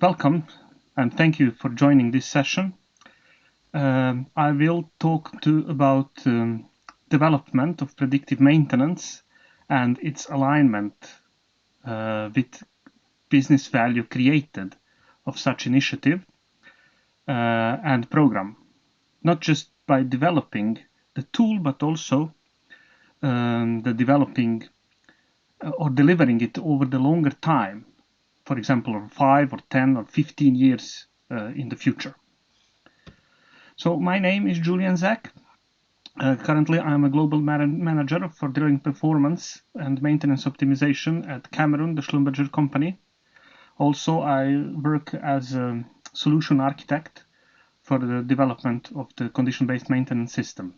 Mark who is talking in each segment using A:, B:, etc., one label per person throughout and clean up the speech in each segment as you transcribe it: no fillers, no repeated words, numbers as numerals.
A: Welcome and thank you for joining this session. I will talk about development of predictive maintenance and its alignment with business value created of such initiative and program, not just by developing the tool, but also the developing or delivering it over the longer time, for example, 5 or 10 or 15 years in the future. So my name is Julian. Currently, I am a global manager for drilling performance and maintenance optimization at Cameron, the Schlumberger company. Also, I work as a solution architect for the development of the condition-based maintenance system.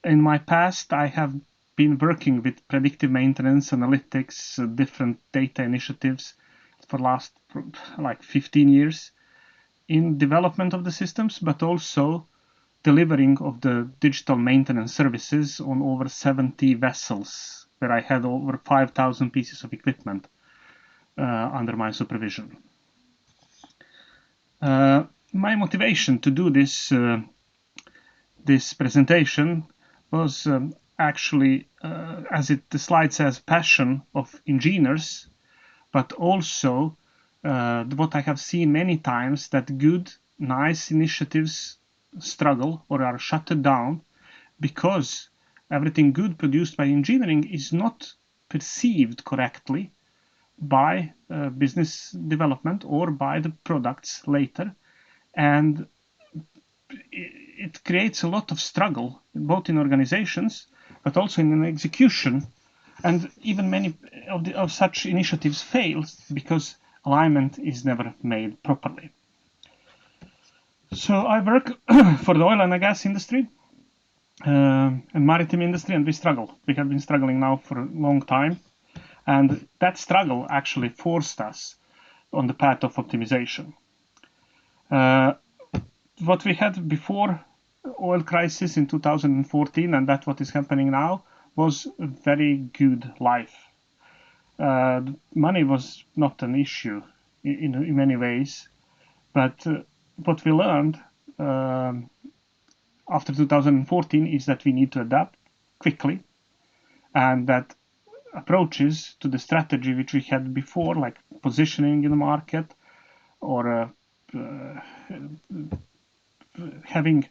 A: In my past, I have been working with predictive maintenance, analytics, different data initiatives for last like 15 years in development of the systems, but also delivering of the digital maintenance services on over 70 vessels, where I had over 5,000 pieces of equipment under my supervision. My motivation to do this presentation was actually, as the slide says, passion of engineers, but also what I have seen many times, that good, nice initiatives struggle or are shut down because everything good produced by engineering is not perceived correctly by business development or by the products later, and it creates a lot of struggle both in organizations but also in an execution, and even many of such initiatives fail because alignment is never made properly. So I work for the oil and gas industry and maritime industry, and we struggle. We have been struggling now for a long time, and that struggle actually forced us on the path of optimization. What we had before oil crisis in 2014 and that what is happening now was a very good life. Money was not an issue in many ways, but what we learned after 2014 is that we need to adapt quickly, and that approaches to the strategy which we had before, like positioning in the market or having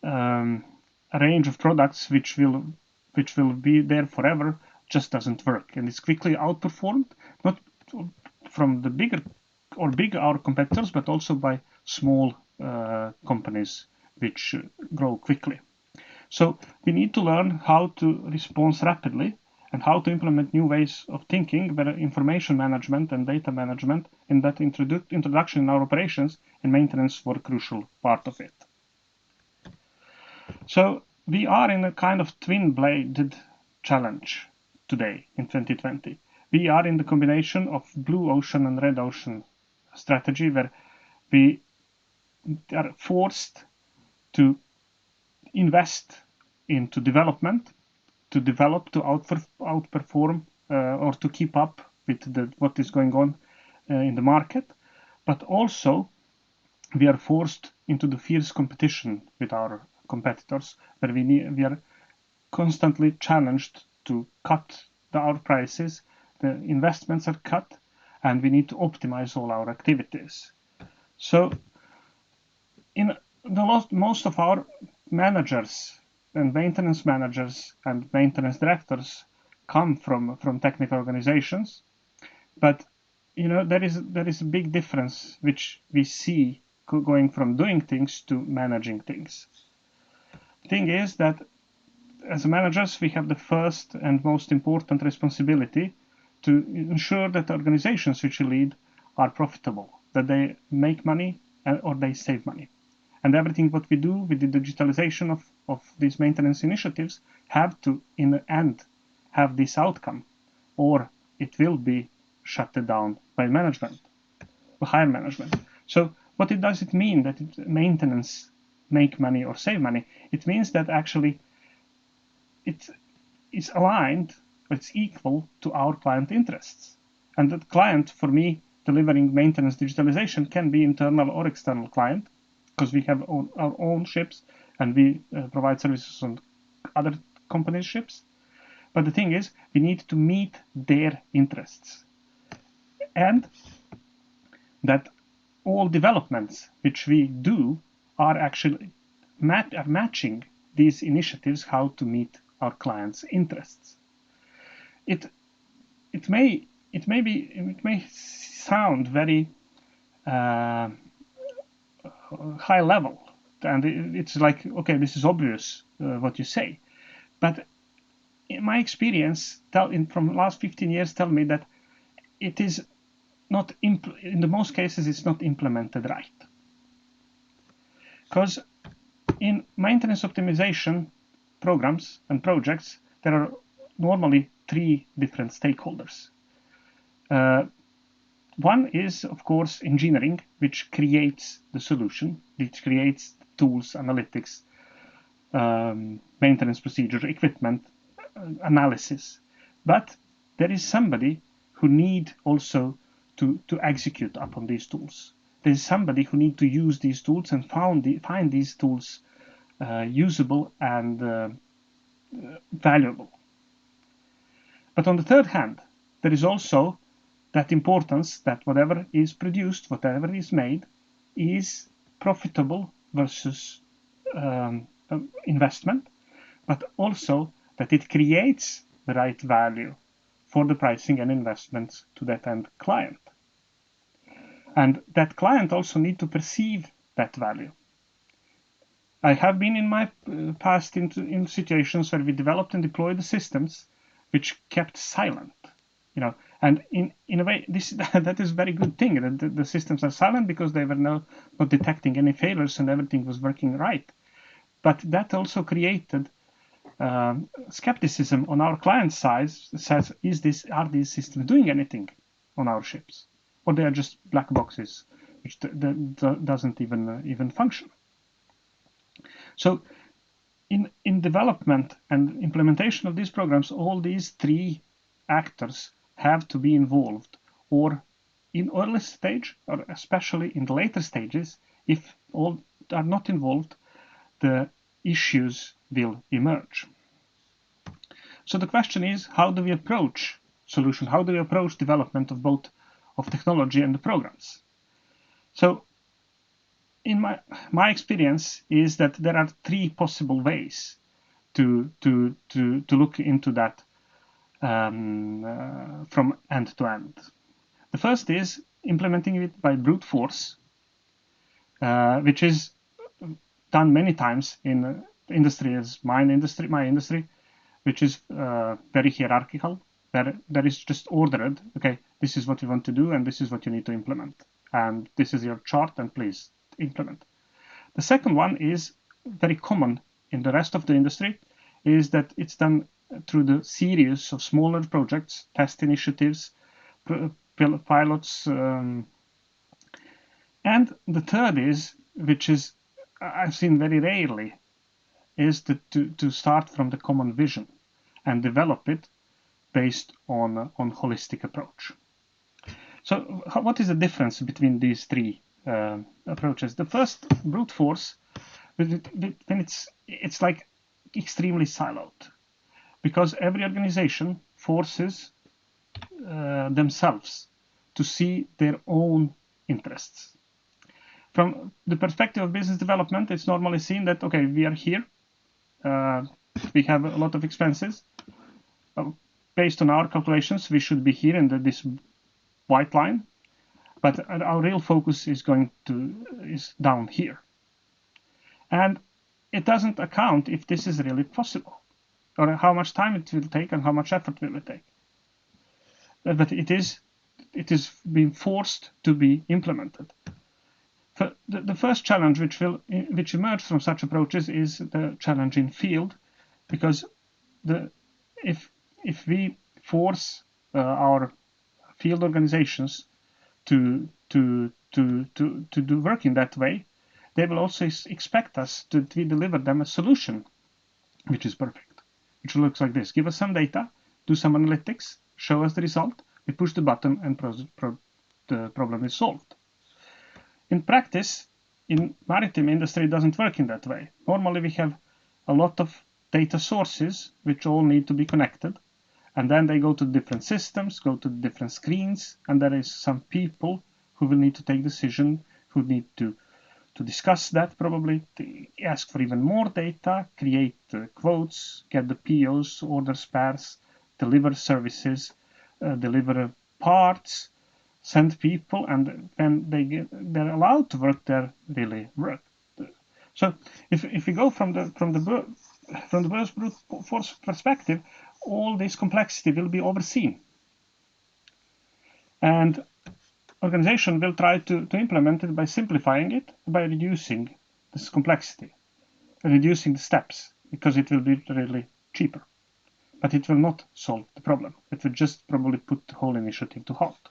A: a range of products which will be there forever, just doesn't work, and it's quickly outperformed, not from the big our competitors, but also by small companies which grow quickly. So we need to learn how to respond rapidly and how to implement new ways of thinking, where information management and data management in that introduction in our operations and maintenance were a crucial part of it. So we are in a kind of twin-bladed challenge today in 2020. We are in the combination of blue ocean and red ocean strategy, where we are forced to invest into development, to develop, to outperform or to keep up with what is going on in the market, but also we are forced into the fierce competition with our competitors, where we are constantly challenged to cut our prices, the investments are cut, and we need to optimize all our activities. So in most of our managers and maintenance managers and maintenance directors come from technical organizations, but there is a big difference which we see going from doing things to managing things. Thing is that as managers we have the first and most important responsibility to ensure that the organizations which we lead are profitable, that they make money or they save money. And everything what we do with the digitalization of these maintenance initiatives have to, in the end, have this outcome, or it will be shut down by management, by higher management. So what does it mean that maintenance make money or save money? It means that actually it is aligned, it's equal to our client interests. And that client, for me, delivering maintenance digitalization can be internal or external client, because we have our own ships and we provide services on other companies' ships. But the thing is, we need to meet their interests. And that all developments which we do are actually matching these initiatives how to meet our clients' interests. It may sound very high level, and it's like, okay, this is obvious what you say, but in my experience from the last 15 years tell me that it is not in the most cases it's not implemented right. Because in maintenance optimization programs and projects, there are normally 3 different stakeholders. One is, of course, engineering, which creates the solution, which creates tools, analytics, maintenance procedure, equipment, analysis. But there is somebody who need also to execute upon these tools. There is somebody who need to use these tools and find these tools usable and valuable. But on the third hand, there is also that importance that whatever is produced, whatever is made, is profitable versus investment, but also that it creates the right value for the pricing and investments to that end client. And that client also need to perceive that value. I have been in my past in situations where we developed and deployed the systems which kept silent, and in a way that is a very good thing that the systems are silent, because they were not detecting any failures and everything was working right. But that also created skepticism on our client side. Says, are these systems doing anything on our ships, or they are just black boxes which doesn't even function? So in development and implementation of these programs, all these 3 actors have to be involved, or in early stage, or especially in the later stages. If all are not involved, the issues will emerge. So the question is, how do we approach solution? How do we approach development of both of technology and the programs? So in my experience is that there are 3 possible ways to look into that from end to end. The first is implementing it by brute force, which is done many times in industry as my industry, which is very hierarchical. There is just ordered, okay, this is what you want to do and this is what you need to implement. And this is your chart and please implement. The second one is very common in the rest of the industry, is that it's done through the series of smaller projects, test initiatives, pilots. And the third is, which is I've seen very rarely, is to start from the common vision and develop it based on holistic approach. So what is the difference between these 3 approaches? The first, brute force, when it's like extremely siloed, because every organization forces themselves to see their own interests. From the perspective of business development, it's normally seen that, okay, we are here, we have a lot of expenses. Based on our calculations, we should be here in this white line, but our real focus is down here. And it doesn't account if this is really possible, or how much time it will take and how much effort will it take. But it is being forced to be implemented. The first challenge which emerged from such approaches is the challenge in field, because if we force our field organizations to do work in that way, they will also expect us to deliver them a solution which is perfect, which looks like this: give us some data, do some analytics, show us the result, we push the button and the problem is solved. In practice, in maritime industry, it doesn't work in that way. Normally, we have a lot of data sources which all need to be connected, and then they go to different systems, go to different screens, and there is some people who will need to take decision, who need to discuss that probably, to ask for even more data, create quotes, get the POs, order spares, deliver services, deliver parts, send people, and when they're allowed to work, they're really work. So if we go from the brute force perspective, all this complexity will be overseen, and organization will try to implement it by simplifying it, by reducing this complexity, reducing the steps, because it will be really cheaper. But it will not solve the problem. It will just probably put the whole initiative to halt.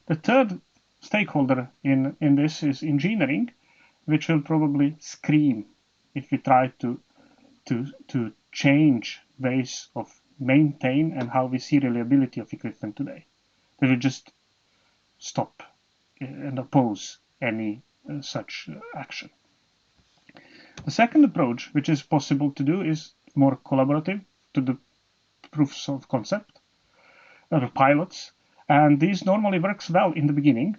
A: The third stakeholder in this is engineering, which will probably scream if we try to change ways of maintain and how we see reliability of equipment today. They will just stop and oppose any such action. The second approach, which is possible to do, is more collaborative, to the proofs of concept or pilots, and this normally works well in the beginning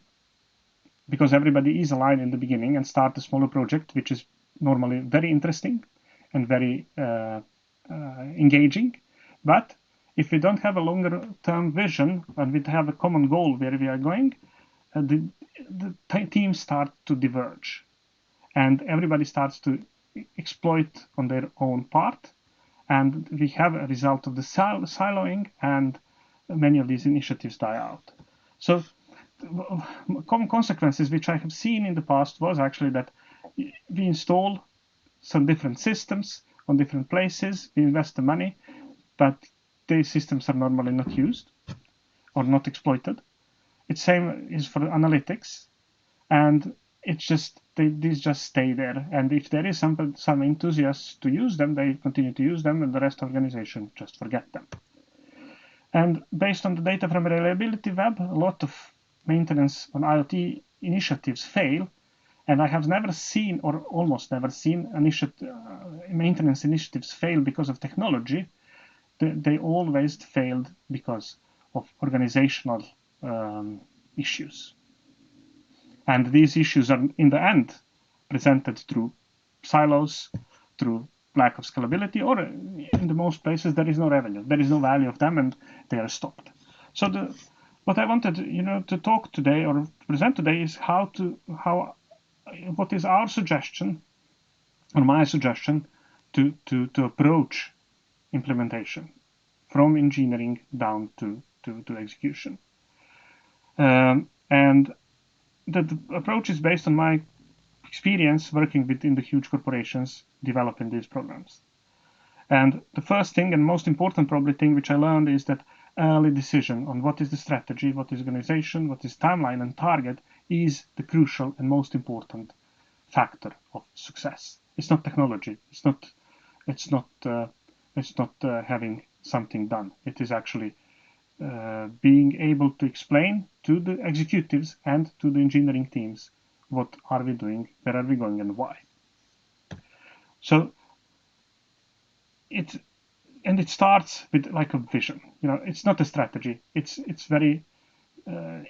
A: because everybody is aligned in the beginning and start a smaller project, which is normally very interesting and very engaging. But if we don't have a longer term vision and we have a common goal where we are going, the teams start to diverge and everybody starts to exploit on their own part, and we have a result of the siloing, and many of these initiatives die out. So common consequences which I have seen in the past was actually that we install some different systems on different places, we invest the money, but these systems are normally not used or not exploited. It's same is for analytics, and it's just these just stay there. And if there is some enthusiasts to use them, they continue to use them, and the rest of the organization just forget them. And based on the data from Reliability Web, a lot of maintenance on IoT initiatives fail, and I have never seen, or almost never seen, maintenance initiatives fail because of technology. They always failed because of organizational issues. And these issues are, in the end, presented through silos, through lack of scalability, or in the most places there is no revenue, there is no value of them, and they are stopped. So what I wanted, to talk today or present today is what is our suggestion, or my suggestion, to approach implementation from engineering down to execution. And the approach is based on my experience working within the huge corporations developing these programs. And the first thing and most important probably thing which I learned is that early decision on what is the strategy, what is organization, what is timeline and target is the crucial and most important factor of success. It's not technology. It's not having something done. It is actually being able to explain to the executives and to the engineering teams what are we doing, where are we going, and why. So it starts with like a vision. It's not a strategy. It's very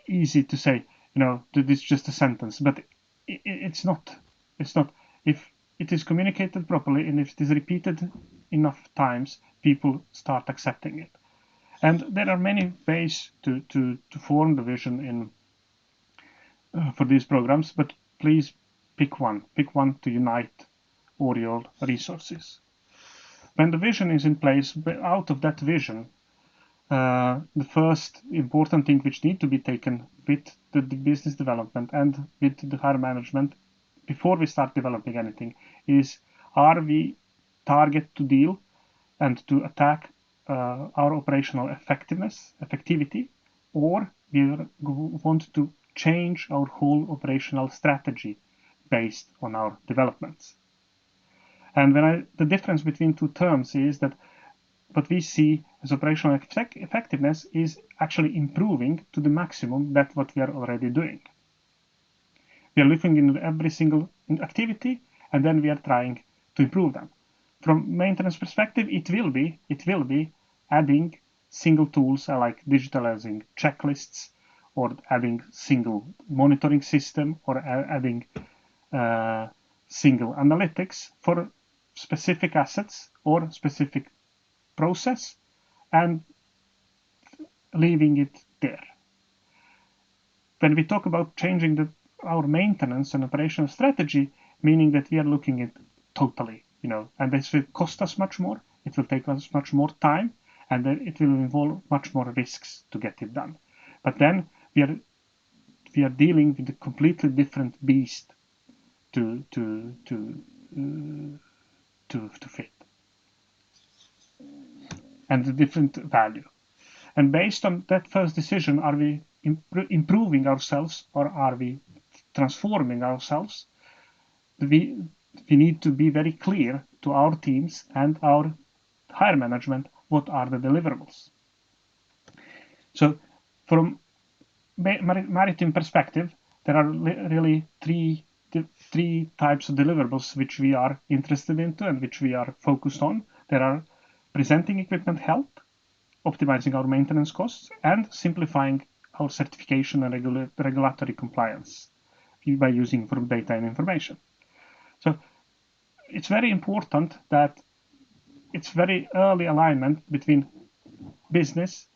A: easy to say, that it's just a sentence, but it's not. It's not. If it is communicated properly and if it is repeated enough times, people start accepting it. And there are many ways to form the vision for these programs, but please pick one. Pick one to unite all your resources. When the vision is in place, out of that vision, the first important thing which need to be taken with the business development and with the higher management before we start developing anything is, are we target to deal and to attack our operational effectivity, or we want to change our whole operational strategy based on our developments. And the difference between two terms is that what we see as operational effectiveness is actually improving to the maximum that what we are already doing. We are looking into every single activity, and then we are trying to improve them. From maintenance perspective, it will be adding single tools like digitalizing checklists, or adding single monitoring system, or adding single analytics for specific assets or specific process, and leaving it there. When we talk about changing our maintenance and operational strategy, meaning that we are looking at totally, and this will cost us much more, it will take us much more time, and then it will involve much more risks to get it done. But then we are dealing with a completely different beast to fit, and a different value. And based on that first decision, are we improving ourselves or are we transforming ourselves? We need to be very clear to our teams and our higher management what are the deliverables. So from maritime perspective, there are really three types of deliverables which we are interested into and which we are focused on. There are presenting equipment health, optimizing our maintenance costs, and simplifying our certification and regulatory compliance by using from data and information. So it's very important that it's very early alignment between business,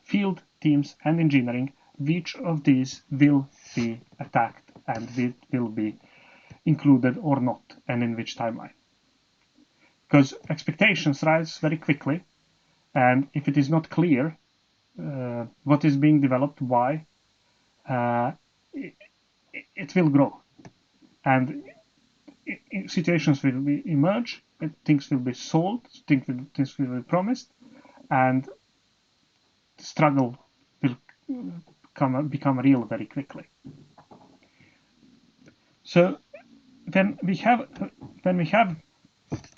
A: field teams, and engineering. Which of these will be attacked and will be included or not, and in which timeline? Because expectations rise very quickly, and if it is not clear what is being developed, why, it will grow, and situations will emerge, things will be sold, things will be promised, and the struggle will become real very quickly. So when we have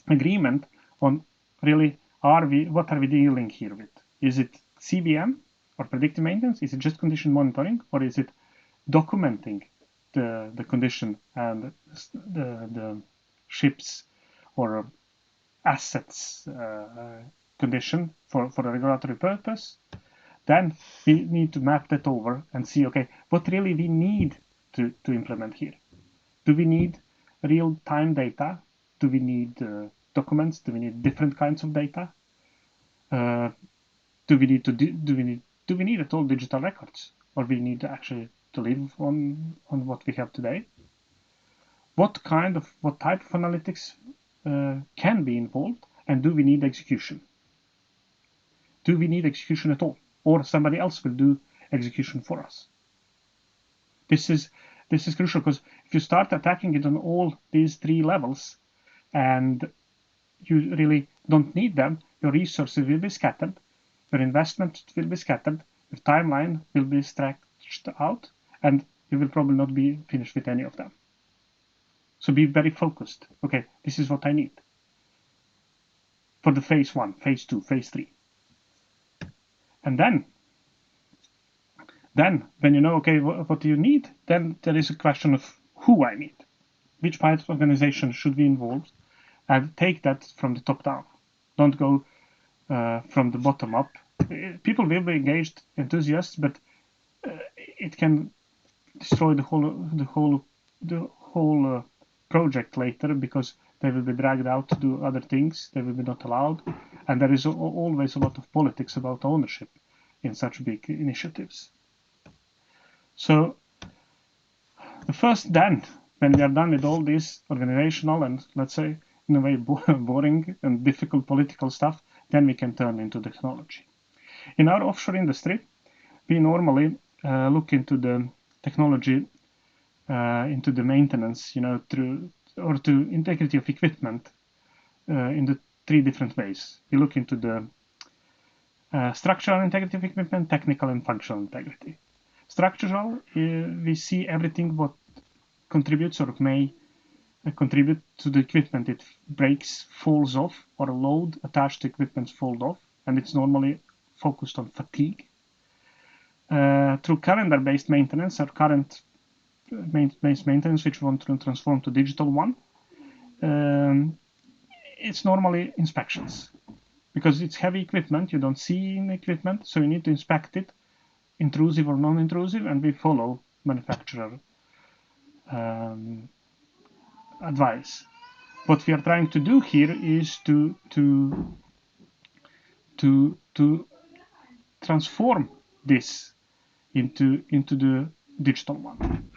A: agreement on really what are we dealing here with? Is it CBM or predictive maintenance? Is it just condition monitoring, or is it documenting the condition and the ships or assets condition for a regulatory purpose? Then we need to map that over and see, okay, what really we need to implement here. Do we need real-time data? Do we need documents? Do we need different kinds of data? Do we need at all digital records, or we need actually to live on what we have today? What type of analytics can be involved, and do we need execution? Do we need execution at all, or somebody else will do execution for us? This is crucial, because if you start attacking it on all these three levels, and you really don't need them, your resources will be scattered, your investment will be scattered, your timeline will be stretched out, and you will probably not be finished with any of them. So be very focused. Okay, this is what I need for the phase 1, phase 2, phase 3. And then when you know, okay, what do you need, then there is a question of who I need. Which part of the organization should be involved, and take that from the top down. Don't go from the bottom up. People will be engaged, enthusiasts, but it can destroy the whole project later, because they will be dragged out to do other things. They will be not allowed, and there is always a lot of politics about ownership in such big initiatives. So the first then, when we are done with all this organizational and, let's say, in a way boring and difficult political stuff, then we can turn into technology. In our offshore industry, we normally look into the technology, into the maintenance, to integrity of equipment in the three different ways. We look into the structural integrity of equipment, technical and functional integrity. Structural, we see everything what contributes or may contribute to the equipment. It breaks, falls off, or a load attached to equipment falls off, and it's normally focused on fatigue. Through calendar-based maintenance or current-based maintenance, which we want to transform to digital one, it's normally inspections. Because it's heavy equipment, you don't see in equipment, so you need to inspect it, intrusive or non-intrusive, and we follow manufacturer advice. What we are trying to do here is to transform this into the digital one.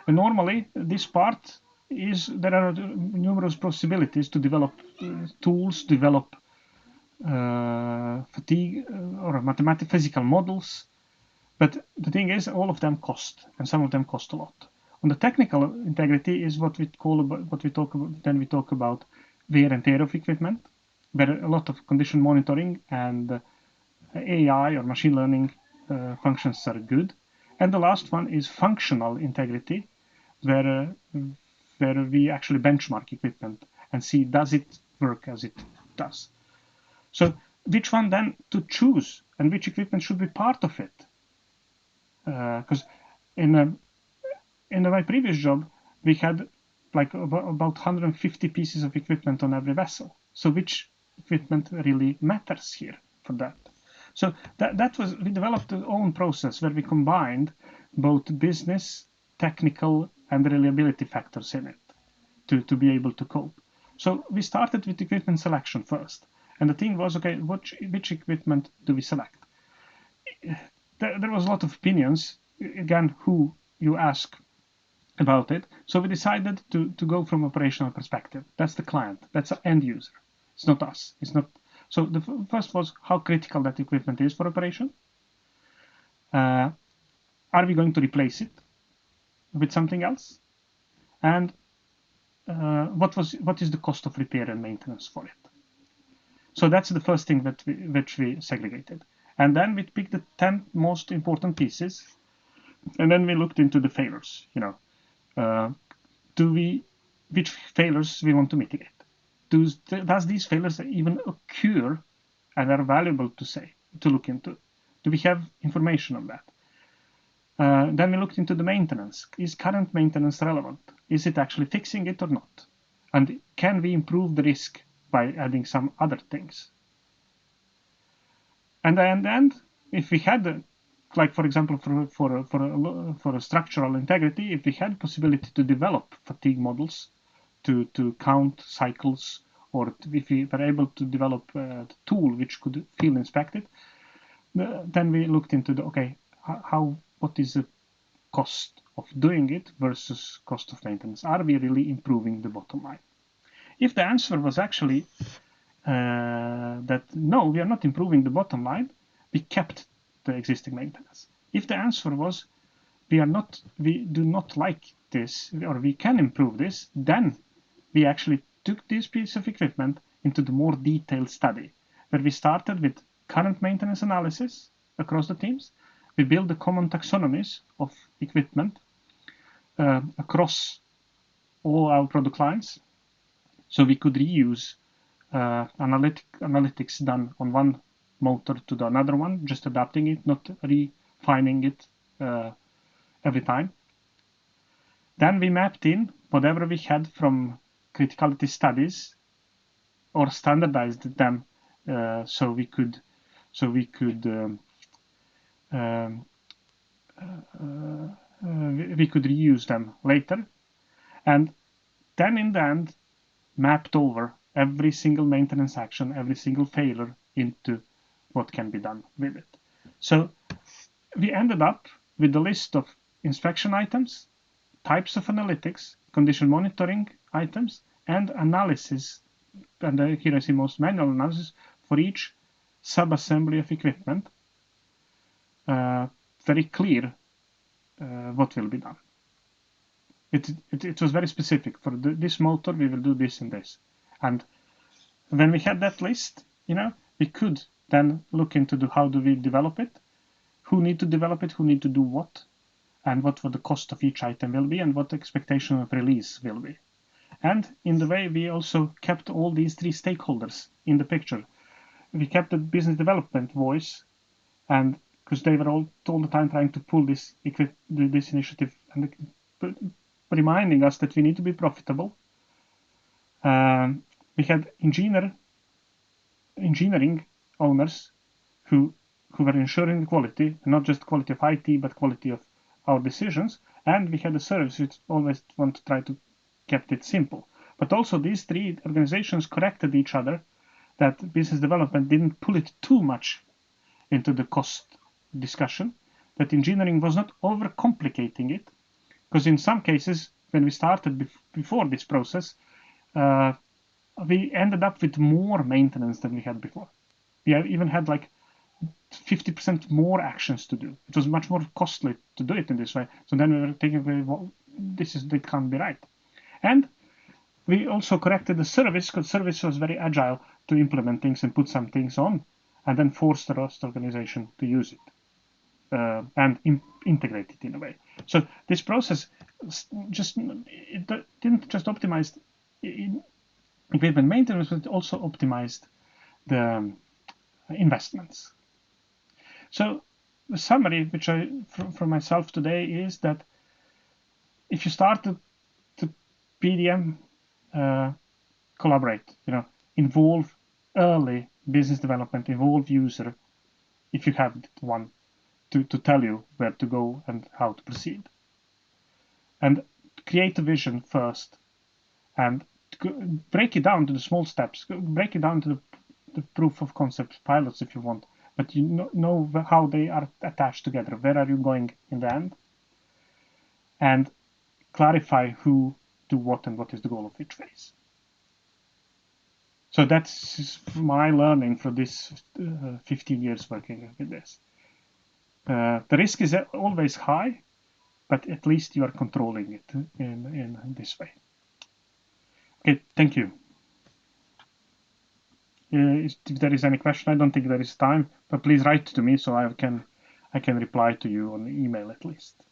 A: And normally, this part is there are numerous possibilities to develop tools, develop fatigue or mathematical physical models, but the thing is, all of them cost, and some of them cost a lot. On the technical integrity is what we talk about. Then we talk about wear and tear of equipment, where a lot of condition monitoring and AI or machine learning functions are good. And the last one is functional integrity, where we actually benchmark equipment and see does it work as it does. So which one then to choose, and which equipment should be part of it? Because in my previous job, we had like about 150 pieces of equipment on every vessel. So which equipment really matters here for that? So we developed our own process where we combined both business, technical, and reliability factors in it to be able to cope. So we started with equipment selection first. And the thing was, okay, which equipment do we select? There was a lot of opinions, again, who you ask about it. So we decided to go from operational perspective. That's the client. That's the end user. It's not us. It's not. So the first was how critical that equipment is for operation. Are we going to replace it with something else? And what is the cost of repair and maintenance for it? So that's the first thing which we segregated. And then we picked the 10 most important pieces, and then we looked into the failures. Which failures we want to mitigate? Does these failures even occur and are valuable to look into? Do we have information on that? Then we looked into the maintenance. Is current maintenance relevant? Is it actually fixing it or not? And can we improve the risk by adding some other things? And then, if we had, like for example, for a structural integrity, if we had possibility to develop fatigue models to count cycles, or if we were able to develop a tool which could field inspect it, then we looked into what is the cost of doing it versus cost of maintenance? Are we really improving the bottom line? If the answer was actually that no, we are not improving the bottom line, we kept the existing maintenance. If the answer was we do not like this, or we can improve this, then we actually took this piece of equipment into the more detailed study, where we started with current maintenance analysis across the teams. We built the common taxonomies of equipment across all our product lines, so we could reuse analytics done on one motor to the another one, just adapting it, not refining it every time. Then we mapped in whatever we had from criticality studies, or standardized them so we could reuse them later, and then in the end mapped over every single maintenance action, every single failure into what can be done with it. So we ended up with a list of inspection items, types of analytics, condition monitoring items, and analysis, and here I see most manual analysis for each sub-assembly of equipment. Very clear what will be done. It was very specific. For this motor, we will do this and this. And when we had that list, we could then look into how do we develop it, who need to develop it, who need to do what, and what the cost of each item will be, and what the expectation of release will be. And in the way, we also kept all these three stakeholders in the picture. We kept the business development voice, and because they were all the time trying to pull this initiative and reminding us that we need to be profitable. We had engineering owners who were ensuring the quality, not just quality of IT, but quality of our decisions. And we had a service which always want to try to kept it simple. But also these three organizations corrected each other, that business development didn't pull it too much into the cost discussion, that engineering was not overcomplicating it, because in some cases, when we started before this process, we ended up with more maintenance than we had before. We even had like 50% more actions to do. It was much more costly to do it in this way. So then we were thinking, well, it can't be right. And we also corrected the service, because service was very agile to implement things and put some things on, and then force the rest organization to use it and integrate it in a way. So this process didn't just optimize equipment maintenance, but it also optimized the investments. So the summary, which from myself today, is that if you start to PDM, collaborate, involve early business development, involve user, if you have one, to tell you where to go and how to proceed. And create a vision first, and break it down to the small steps, break it down to the proof of concept pilots if you want, but you know how they are attached together, where are you going in the end, and clarify who do what and what is the goal of each phase. So that's my learning for this 15 years working with this. The risk is always high, but at least you are controlling it in this way. Okay, thank you. If there is any question, I don't think there is time, but please write to me so I can reply to you on email at least.